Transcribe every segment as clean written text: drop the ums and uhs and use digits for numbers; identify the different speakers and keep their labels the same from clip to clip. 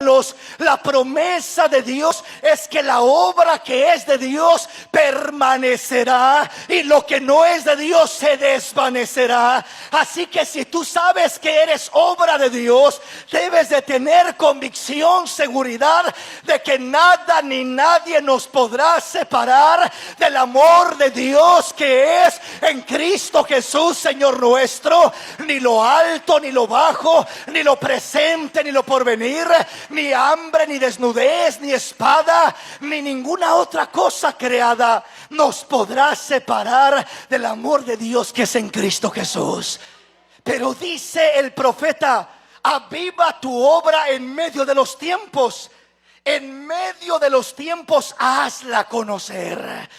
Speaker 1: La promesa de Dios es que la obra que es de Dios permanecerá y lo que no es de Dios se desvanecerá. Así que si tú sabes que eres obra de Dios, debes de tener convicción, seguridad de que nada ni nadie nos podrá separar del amor de Dios que es en Cristo Jesús, Señor nuestro. Ni lo alto, ni lo bajo, ni lo presente, ni lo porvenir, ni hambre, ni desnudez, ni espada, ni ninguna otra cosa creada nos podrá separar del amor de Dios que es en Cristo Jesús. Pero dice el profeta: aviva tu obra en medio de los tiempos. En medio de los tiempos hazla conocer.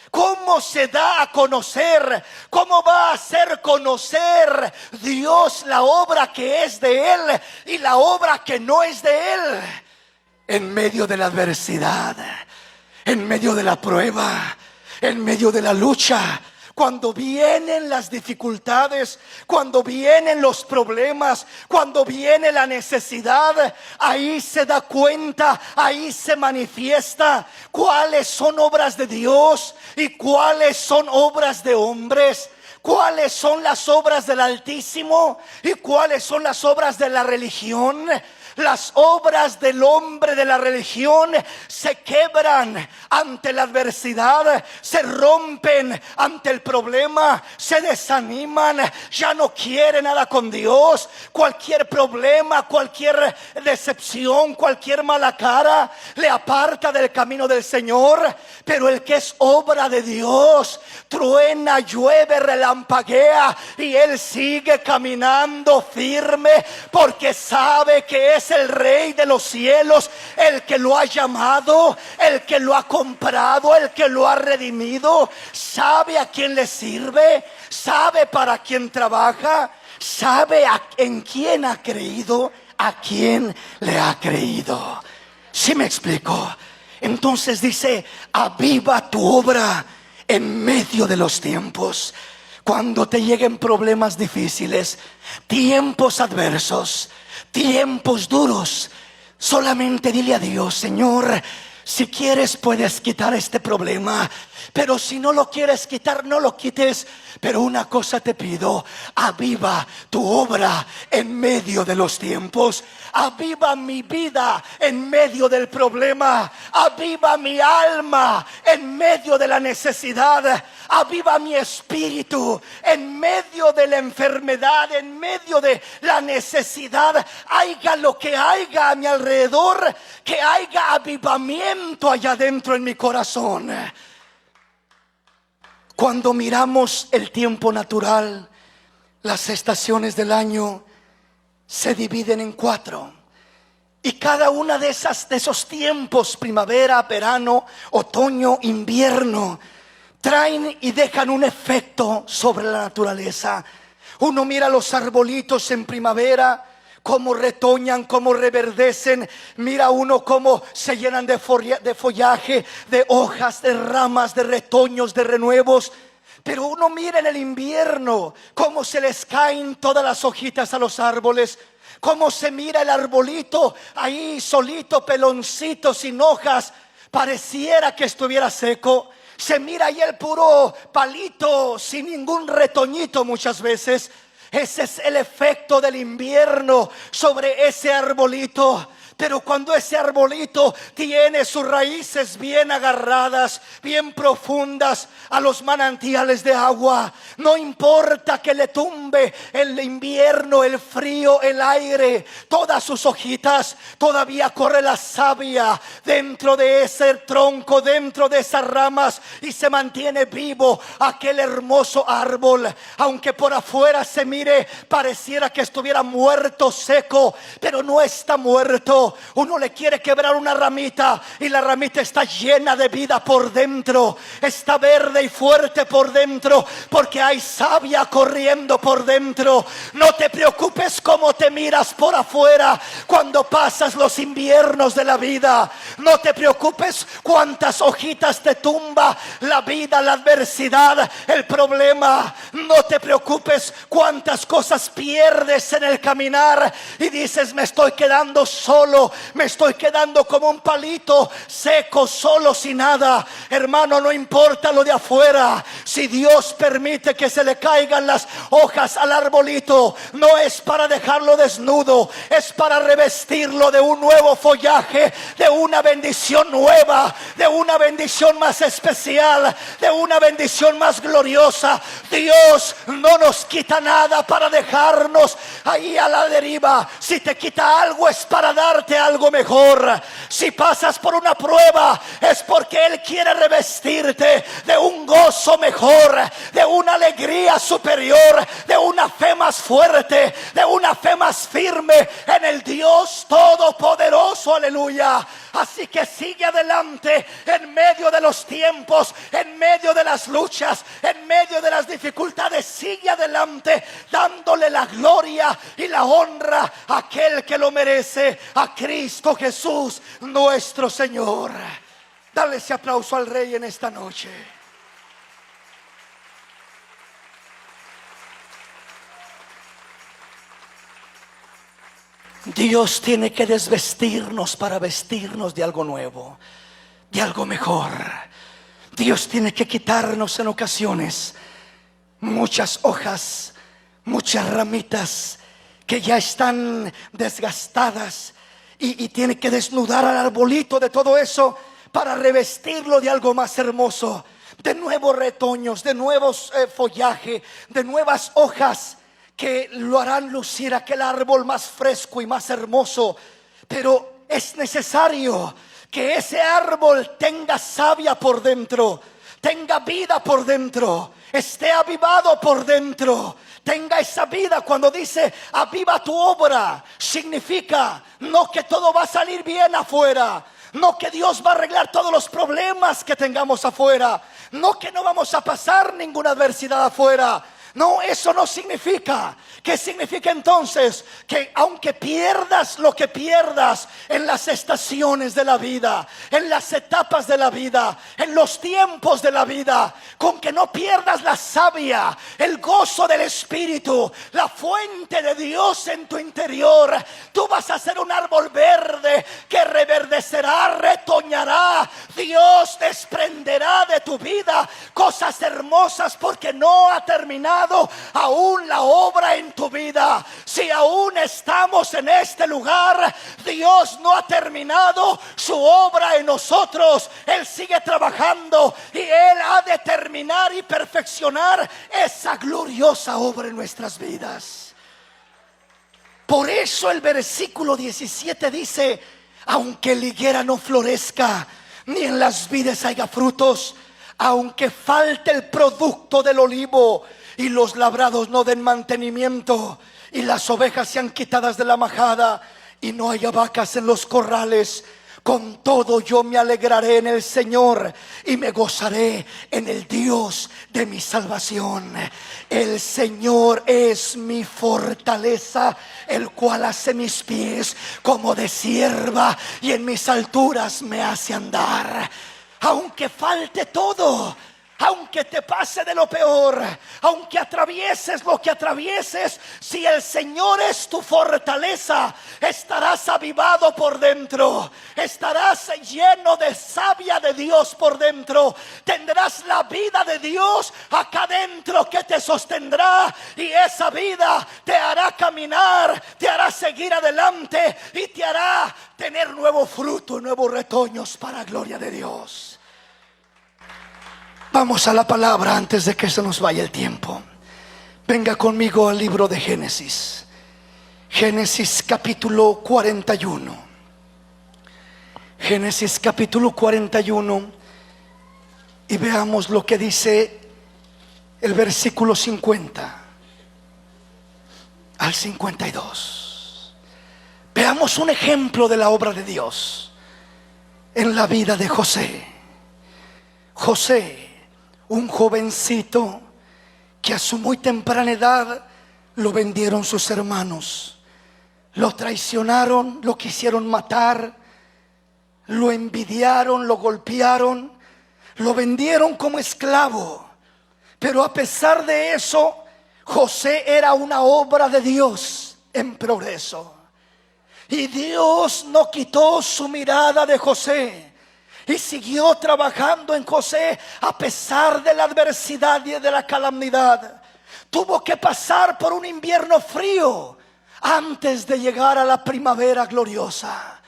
Speaker 1: ¿Cómo se da a conocer? ¿Cómo va a hacer conocer Dios la obra que es de Él y la obra que no es de Él? En medio de la adversidad, en medio de la prueba, en medio de la lucha. Cuando vienen las dificultades, cuando vienen los problemas, cuando viene la necesidad, ahí se da cuenta, ahí se manifiesta cuáles son obras de Dios y cuáles son obras de hombres. ¿Cuáles son las obras del Altísimo y cuáles son las obras de la religión? Las obras del hombre de la religión se quebran ante la adversidad, se rompen ante el problema, se desaniman, ya no quieren nada con Dios. Cualquier problema, cualquier decepción, cualquier mala cara le aparta del camino del Señor. Pero el que es obra de Dios, truena, llueve, relampaguea y él sigue caminando firme, porque sabe que es el Rey de los cielos el que lo ha llamado, el que lo ha comprado, el que lo ha redimido. Sabe a quién le sirve, sabe para quién trabaja, sabe en quién ha creído, a quién le ha creído. ¿Sí me explico? Entonces dice: aviva tu obra en medio de los tiempos. Cuando te lleguen problemas difíciles, tiempos adversos, tiempos duros, solamente dile a Dios: Señor, si quieres puedes quitar este problema, pero si no lo quieres quitar, no lo quites. Pero una cosa te pido: aviva tu obra en medio de los tiempos. Aviva mi vida en medio del problema. Aviva mi alma en medio de la necesidad. Aviva mi espíritu en medio de la enfermedad, en medio de la necesidad. Haya lo que haya a mi alrededor, que haya avivamiento allá dentro en mi corazón. Cuando miramos el tiempo natural, las estaciones del año se dividen en 4. Y cada una de esos tiempos, primavera, verano, otoño, invierno, traen y dejan un efecto sobre la naturaleza. Uno mira los arbolitos en primavera, cómo retoñan, cómo reverdecen. Mira uno cómo se llenan de follaje, de hojas, de ramas, de retoños, de renuevos. Pero uno mira en el invierno cómo se les caen todas las hojitas a los árboles. Cómo se mira el arbolito ahí solito, peloncito, sin hojas. Pareciera que estuviera seco. Se mira ahí el puro palito, sin ningún retoñito muchas veces. Ese es el efecto del invierno sobre ese arbolito. Pero cuando ese arbolito tiene sus raíces bien agarradas, bien profundas a los manantiales de agua, no importa que le tumbe el invierno, el frío, el aire, todas sus hojitas, todavía corre la savia dentro de ese tronco, dentro de esas ramas, y se mantiene vivo aquel hermoso árbol. Aunque por afuera se mire, pareciera que estuviera muerto, seco, pero no está muerto. Uno le quiere quebrar una ramita y la ramita está llena de vida por dentro, está verde y fuerte por dentro, porque hay savia corriendo por dentro. No te preocupes cómo te miras por afuera cuando pasas los inviernos de la vida. No te preocupes cuántas hojitas te tumba la vida, la adversidad, el problema. No te preocupes cuántas cosas pierdes en el caminar y dices: me estoy quedando solo, solo, me estoy quedando como un palito seco, solo, sin nada. Hermano, no importa lo de afuera. Si Dios permite que se le caigan las hojas al arbolito, no es para dejarlo desnudo, es para revestirlo de un nuevo follaje, de una bendición nueva, de una bendición más especial, de una bendición más gloriosa. Dios no nos quita nada para dejarnos ahí a la deriva. Si te quita algo es para darte algo mejor. Si pasas por una prueba es porque Él quiere revestirte de un gozo mejor, de una alegría superior, de una fe más fuerte, de una fe más firme en el Dios Todopoderoso. Aleluya. Así que sigue adelante en medio de los tiempos, en medio de las luchas, en medio de las dificultades. Sigue adelante dándole la gloria y la honra a aquel que lo merece, a Cristo Jesús nuestro Señor. Dale ese aplauso al Rey en esta noche. Dios tiene que desvestirnos para vestirnos de algo nuevo, de algo mejor. Dios tiene que quitarnos en ocasiones muchas hojas, muchas ramitas que ya están desgastadas, y tiene que desnudar al arbolito de todo eso para revestirlo de algo más hermoso, de nuevos retoños, de nuevos follaje, de nuevas hojas que lo harán lucir aquel árbol más fresco y más hermoso. Pero es necesario que ese árbol tenga savia por dentro, tenga vida por dentro, esté avivado por dentro, tenga esa vida. Cuando dice aviva tu obra, significa no que todo va a salir bien afuera, no que Dios va a arreglar todos los problemas que tengamos afuera, no que no vamos a pasar ninguna adversidad afuera. No, eso no significa. ¿Qué significa entonces? Que aunque pierdas lo que pierdas en las estaciones de la vida, en las etapas de la vida, en los tiempos de la vida, con que no pierdas la savia, el gozo del Espíritu, la fuente de Dios en tu interior, tú vas a ser un árbol verde que reverdecerá, retoñará. Dios desprenderá de tu vida cosas hermosas, porque no ha terminado aún la obra en tu vida. Si aún estamos en este lugar, Dios no ha terminado su obra en nosotros. Él sigue trabajando y Él ha de terminar y perfeccionar esa gloriosa obra en nuestras vidas. Por eso el versículo 17 dice: aunque la higuera no florezca, ni en las vides haya frutos, aunque falte el producto del olivo, y los labrados no den mantenimiento, y las ovejas sean quitadas de la majada, y no haya vacas en los corrales, con todo yo me alegraré en el Señor, y me gozaré en el Dios de mi salvación. El Señor es mi fortaleza, el cual hace mis pies como de cierva, y en mis alturas me hace andar. Aunque falte todo, aunque te pase de lo peor, aunque atravieses lo que atravieses, si el Señor es tu fortaleza, estarás avivado por dentro, estarás lleno de savia de Dios por dentro, tendrás la vida de Dios acá dentro que te sostendrá, y esa vida te hará caminar, te hará seguir adelante y te hará tener nuevo fruto, nuevos retoños para gloria de Dios. Vamos a la palabra antes de que se nos vaya el tiempo. Venga conmigo al libro de Génesis. Génesis capítulo 41. Génesis capítulo 41. Y veamos lo que dice el versículo 50 al 52. Veamos un ejemplo de la obra de Dios en la vida de José. José, un jovencito que a su muy temprana edad lo vendieron sus hermanos, lo traicionaron, lo quisieron matar, lo envidiaron, lo golpearon, lo vendieron como esclavo. Pero a pesar de eso, José era una obra de Dios en progreso. Y Dios no quitó su mirada de José y siguió trabajando en José a pesar de la adversidad y de la calamidad. Tuvo que pasar por un invierno frío antes de llegar a la primavera gloriosa.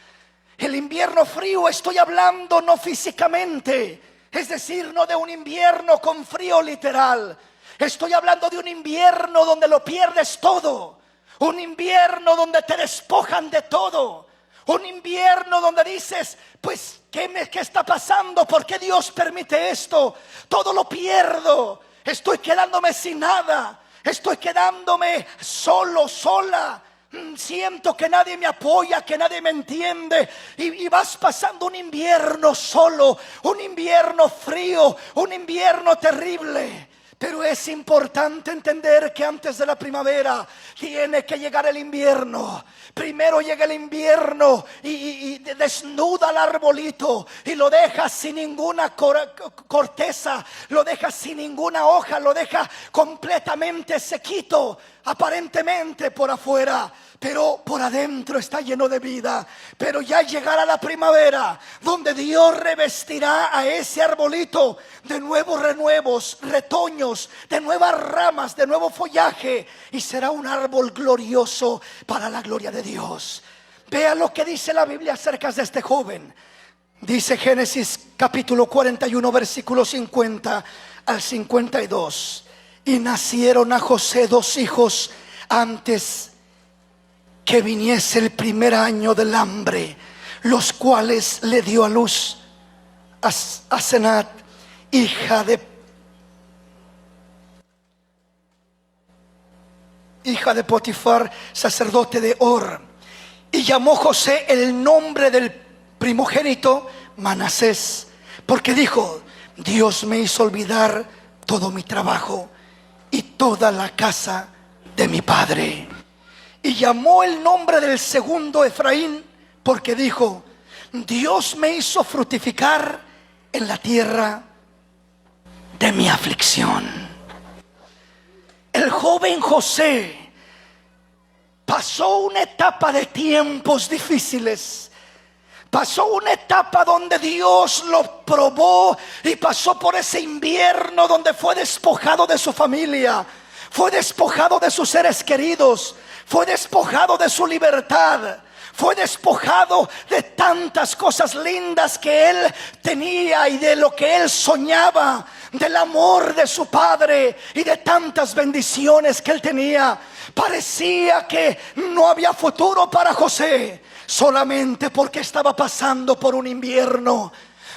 Speaker 1: El invierno frío, estoy hablando no físicamente, es decir, no de un invierno con frío literal. Estoy hablando de un invierno donde lo pierdes todo. Un invierno donde te despojan de todo. Un invierno donde dices, pues, ¿qué está pasando? ¿Por qué Dios permite esto? Todo lo pierdo. Estoy quedándome sin nada. Estoy quedándome solo, sola. Siento que nadie me apoya, que nadie me entiende. Y vas pasando un invierno solo, un invierno frío, un invierno terrible. Pero es importante entender que antes de la primavera tiene que llegar el invierno. Primero llega el invierno y desnuda el arbolito y lo deja sin ninguna corteza, lo deja sin ninguna hoja, lo deja completamente sequito, aparentemente por afuera, pero por adentro está lleno de vida. Pero ya llegará la primavera, donde Dios revestirá a ese arbolito de nuevos renuevos, retoños, de nuevas ramas, de nuevo follaje, y será un árbol glorioso para la gloria de Dios. Vea lo que dice la Biblia acerca de este joven. Dice Génesis capítulo 41 versículo 50 al 52. Y nacieron a José 2 hijos antes que viniese el primer año del hambre, los cuales le dio a luz a Asenat, hija de Potifar, sacerdote de Or. Y llamó José el nombre del primogénito Manasés, porque dijo: Dios me hizo olvidar todo mi trabajo y toda la casa de mi padre. Y llamó el nombre del segundo Efraín, porque dijo: Dios me hizo fructificar en la tierra de mi aflicción. El joven José pasó una etapa de tiempos difíciles. Pasó una etapa donde Dios lo probó y pasó por ese invierno donde fue despojado de su familia, fue despojado de sus seres queridos, fue despojado de su libertad, fue despojado de tantas cosas lindas que él tenía y de lo que él soñaba, del amor de su padre y de tantas bendiciones que él tenía. Parecía que no había futuro para José, solamente porque estaba pasando por un invierno.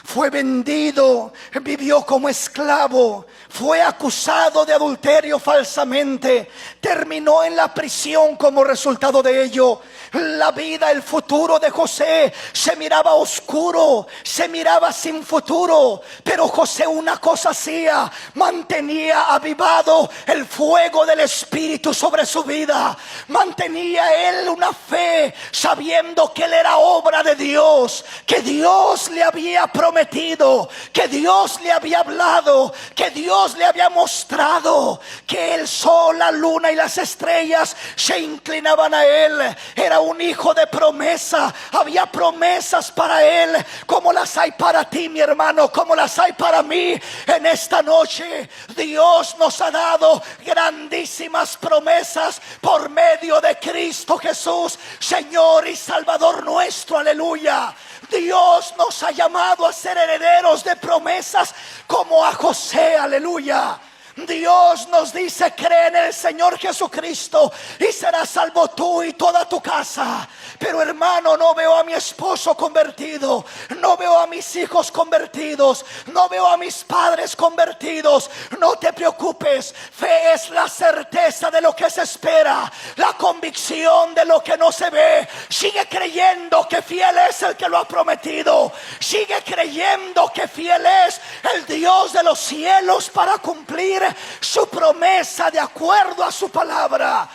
Speaker 1: Fue vendido, vivió como esclavo, fue acusado de adulterio falsamente, terminó en la prisión como resultado de ello. La vida, el futuro de José se miraba oscuro, se miraba sin futuro. Pero José una cosa hacía: mantenía avivado el fuego del Espíritu sobre su vida. Mantenía él una fe, sabiendo que él era obra de Dios, que Dios le había prometido, que Dios le había hablado, que Dios le había mostrado, que el sol, la luna y las estrellas se inclinaban a él. Era un hijo de promesa. Había promesas para él, como las hay para ti, mi hermano, como las hay para mí. En esta noche Dios nos ha dado grandísimas promesas por medio de Cristo Jesús, Señor y Salvador nuestro. Aleluya. Dios nos ha llamado a ser herederos de promesas como a José. Aleluya. Dios nos dice: cree en el Señor Jesucristo y serás salvo tú y toda tu casa. Pero hermano, no veo a mi esposo convertido, no veo a mis hijos convertidos, no veo a mis padres convertidos. No te preocupes. Fe es la certeza de lo que se espera, la convicción de lo que no se ve. Sigue creyendo que fiel es el que lo ha prometido. Sigue creyendo que fiel es el Dios de los cielos para cumplir su promesa de acuerdo a su palabra.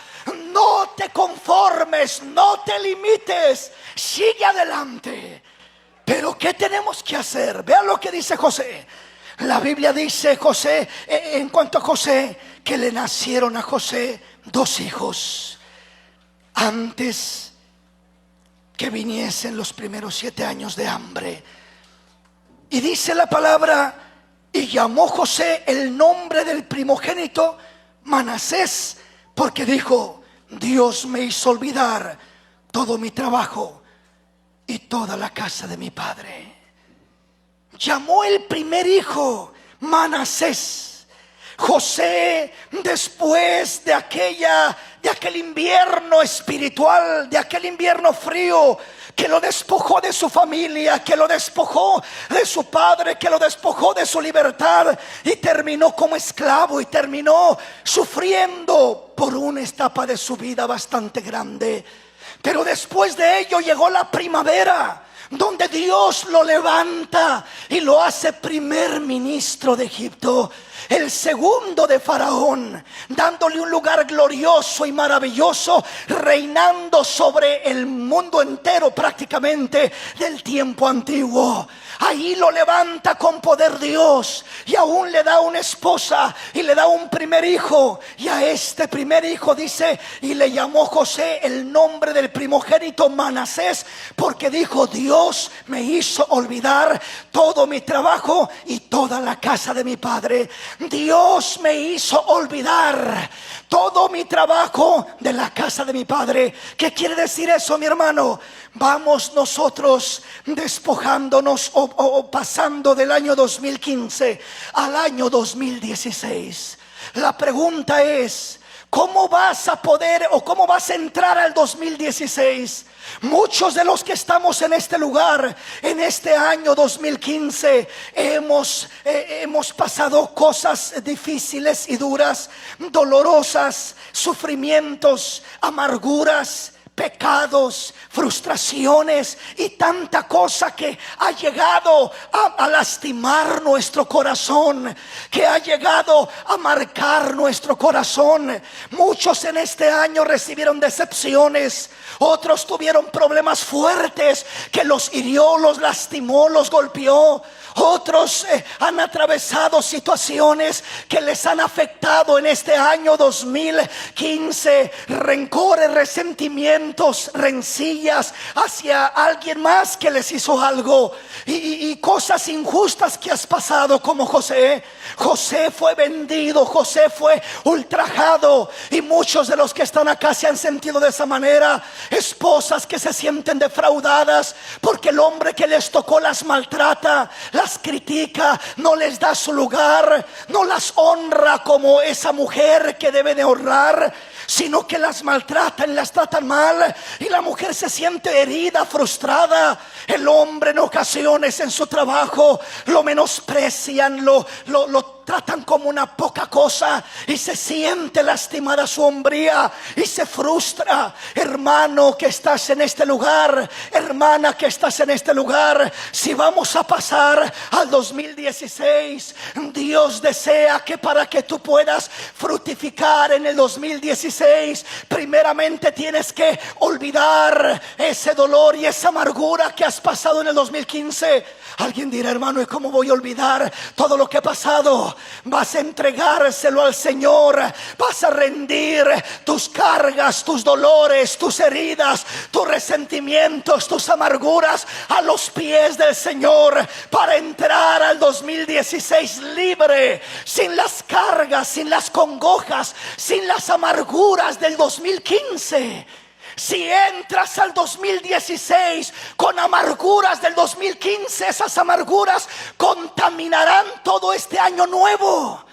Speaker 1: No te conformes, no te limites, sigue adelante. Pero ¿qué tenemos que hacer? Vean lo que dice José. La Biblia dice José, en cuanto a José, que le nacieron a José 2 hijos antes que viniesen los primeros 7 años de hambre. Y dice la palabra: y llamó José el nombre del primogénito Manasés, porque dijo: Dios me hizo olvidar todo mi trabajo y toda la casa de mi padre. Llamó el primer hijo Manasés. José, después de aquel invierno espiritual, de aquel invierno frío que lo despojó de su familia, que lo despojó de su padre, que lo despojó de su libertad, y terminó como esclavo, y terminó sufriendo por una etapa de su vida bastante grande. Pero después de ello llegó la primavera, donde Dios lo levanta y lo hace primer ministro de Egipto, el segundo de Faraón, dándole un lugar glorioso y maravilloso, reinando sobre el mundo entero prácticamente del tiempo antiguo. Ahí lo levanta con poder Dios, y aún le da una esposa y le da un primer hijo. Y a este primer hijo dice: y le llamó José el nombre del primogénito Manasés, porque dijo: Dios me hizo olvidar todo mi trabajo y toda la casa de mi padre. Dios me hizo olvidar todo mi trabajo de la casa de mi padre. ¿Qué quiere decir eso, mi hermano? Vamos nosotros despojándonos o pasando del año 2015 al año 2016. La pregunta es: ¿cómo vas a poder o cómo vas a entrar al 2016? Muchos de los que estamos en este lugar, en este año 2015, hemos pasado cosas difíciles y duras, dolorosas, sufrimientos, amarguras, pecados, frustraciones y tanta cosa que ha llegado a lastimar nuestro corazón, que ha llegado a marcar nuestro corazón. Muchos en este año recibieron decepciones, otros tuvieron problemas fuertes que los hirió, los lastimó, los golpeó. Otros han atravesado situaciones que les han afectado en este año 2015. Rencores, resentimientos, rencillas hacia alguien más que les hizo algo, y cosas injustas que has pasado, como José. José fue vendido, José fue ultrajado, y muchos de los que están acá se han sentido de esa manera. Esposas que se sienten defraudadas porque el hombre que les tocó las maltrata, las critica, no les da su lugar, no las honra como esa mujer que debe de honrar, sino que las maltratan, las tratan mal, y la mujer se siente herida, frustrada. El hombre en ocasiones en su trabajo lo menosprecian, lo tratan como una poca cosa, y se siente lastimada su hombría y se frustra. Hermano que estás en este lugar, hermana que estás en este lugar, si vamos a pasar al 2016, Dios desea que para que tú puedas fructificar en el 2016, primeramente tienes que olvidar ese dolor y esa amargura que has pasado en el 2015. Alguien dirá: hermano, ¿y cómo voy a olvidar todo lo que he pasado? Vas a entregárselo al Señor, vas a rendir tus cargas, tus dolores, tus heridas, tus resentimientos, tus amarguras a los pies del Señor, para entrar al 2016 libre, sin las cargas, sin las congojas, sin las amarguras del 2015. Si entras al 2016 con amarguras del 2015, esas amarguras contaminarán todo este año nuevo,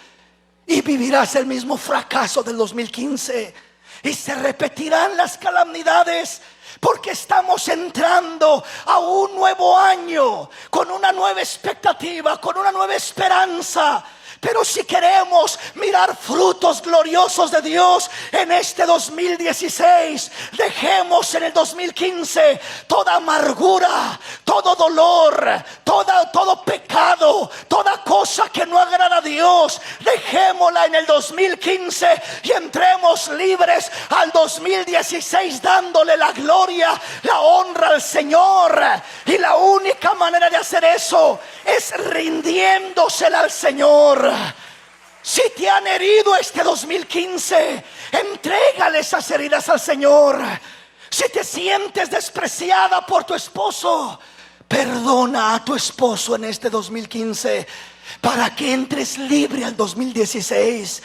Speaker 1: y vivirás el mismo fracaso del 2015, y se repetirán las calamidades, porque estamos entrando a un nuevo año con una nueva expectativa, con una nueva esperanza. Pero si queremos mirar frutos gloriosos de Dios en este 2016, dejemos en el 2015 toda amargura, todo dolor, todo pecado, toda cosa que no agrada a Dios. Dejémosla en el 2015 y entremos libres al 2016, dándole la gloria, la honra al Señor. Y la única manera de hacer eso es rindiéndosela al Señor. Si te han herido este 2015, entrégale esas heridas al Señor. Si te sientes despreciada por tu esposo, perdona a tu esposo en este 2015 para que entres libre al 2016.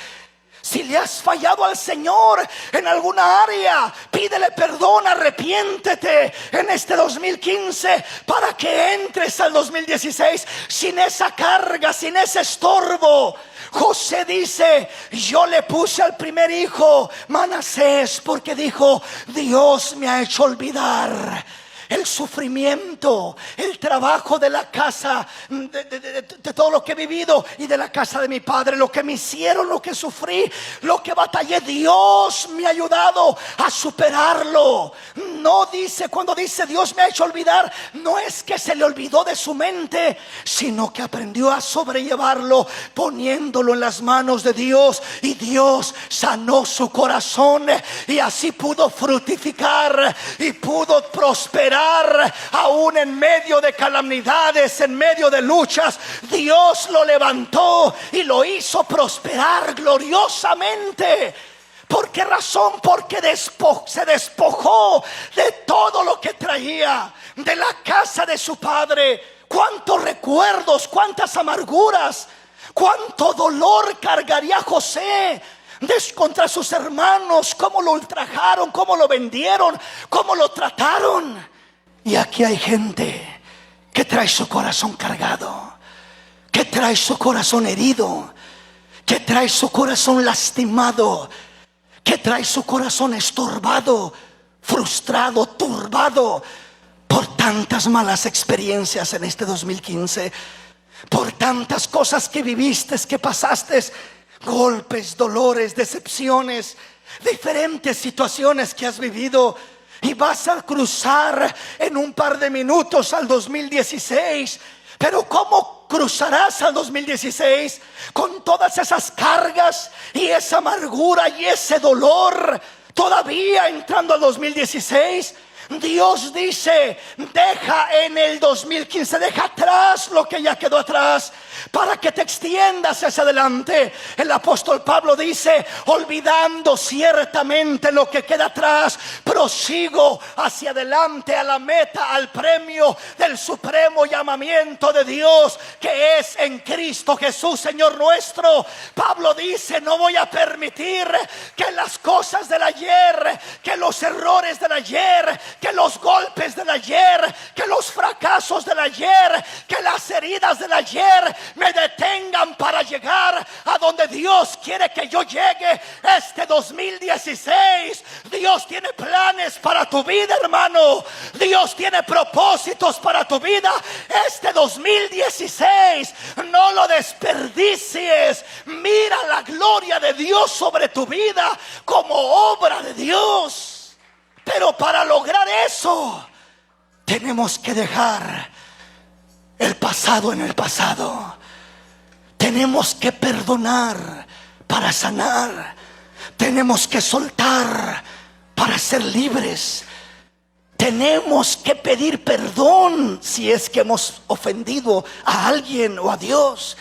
Speaker 1: Si le has fallado al Señor en alguna área, pídele perdón, arrepiéntete en este 2015 para que entres al 2016 sin esa carga, sin ese estorbo. José dice: yo le puse al primer hijo Manasés porque dijo: Dios me ha hecho olvidar el sufrimiento, el trabajo de la casa, de todo lo que he vivido, y de la casa de mi padre, lo que me hicieron, lo que sufrí, lo que batallé. Dios me ha ayudado a superarlo. No dice, cuando dice Dios me ha hecho olvidar, no es que se le olvidó de su mente, sino que aprendió a sobrellevarlo, poniéndolo en las manos de Dios, y Dios sanó su corazón, y así pudo fructificar y pudo prosperar. Aún en medio de calamidades, en medio de luchas, Dios lo levantó y lo hizo prosperar gloriosamente. ¿Por qué razón? Porque se despojó de todo lo que traía de la casa de su padre. Cuántos recuerdos, cuántas amarguras, cuánto dolor cargaría José contra sus hermanos, cómo lo ultrajaron, cómo lo vendieron, cómo lo trataron. Y aquí hay gente que trae su corazón cargado, que trae su corazón herido, que trae su corazón lastimado, que trae su corazón estorbado, frustrado, turbado por tantas malas experiencias en este 2015, por tantas cosas que viviste, que pasaste, golpes, dolores, decepciones, diferentes situaciones que has vivido. Y vas a cruzar en un par de minutos al 2016. Pero ¿cómo cruzarás al 2016? Con todas esas cargas y esa amargura y ese dolor. Todavía entrando al 2016, Dios dice: deja en el 2015, deja atrás lo que ya quedó atrás, para que te extiendas hacia adelante. El apóstol Pablo dice: olvidando ciertamente lo que queda atrás, prosigo hacia adelante a la meta, al premio del supremo llamamiento de Dios, que es en Cristo Jesús, Señor nuestro. Pablo dice: no voy a permitir que las cosas del ayer, que los errores del ayer, que los golpes del ayer, que los fracasos del ayer, que las heridas del ayer me detengan para llegar a donde Dios quiere que yo llegue este 2016. Dios tiene planes para tu vida, hermano. Dios tiene propósitos para tu vida este 2016. No lo desperdicies. Mira la gloria de Dios sobre tu vida como obra de Dios. Pero para lograr eso, tenemos que dejar el pasado en el pasado. Tenemos que perdonar para sanar. Tenemos que soltar para ser libres. Tenemos que pedir perdón si es que hemos ofendido a alguien o a Dios,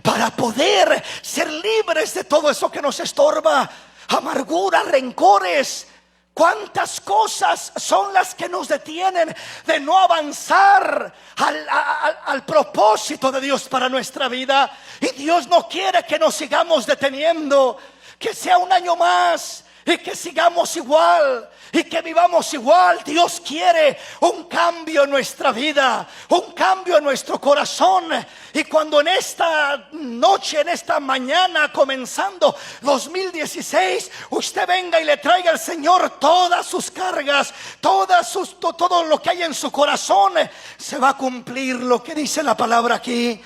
Speaker 1: para poder ser libres de todo eso que nos estorba. Amargura, rencores. ¿Cuántas cosas son las que nos detienen de no avanzar al propósito de Dios para nuestra vida? Y Dios no quiere que nos sigamos deteniendo, que sea un año más y que sigamos igual y que vivamos igual. Dios quiere un cambio en nuestra vida, un cambio en nuestro corazón. Y cuando en esta noche, en esta mañana, comenzando 2016, usted venga y le traiga al Señor todas sus cargas, todo lo que hay en su corazón, se va a cumplir lo que dice la palabra aquí.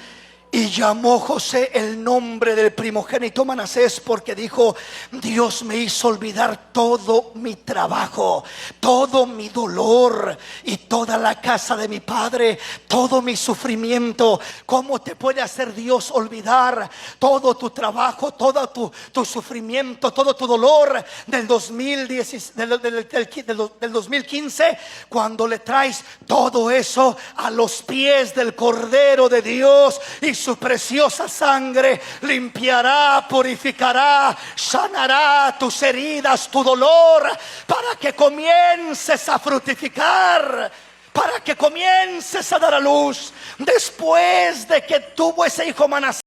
Speaker 1: Y llamó José el nombre del primogénito Manasés, porque dijo: Dios me hizo olvidar todo mi trabajo, todo mi dolor y toda la casa de mi padre, todo mi sufrimiento. ¿Cómo te puede hacer Dios olvidar todo tu trabajo, todo tu sufrimiento, todo tu dolor del 2015, cuando le traes todo eso a los pies del Cordero de Dios y su preciosa sangre limpiará, purificará, sanará tus heridas, tu dolor, para que comiences a fructificar, para que comiences a dar a luz. Después de que tuvo ese hijo Manasés,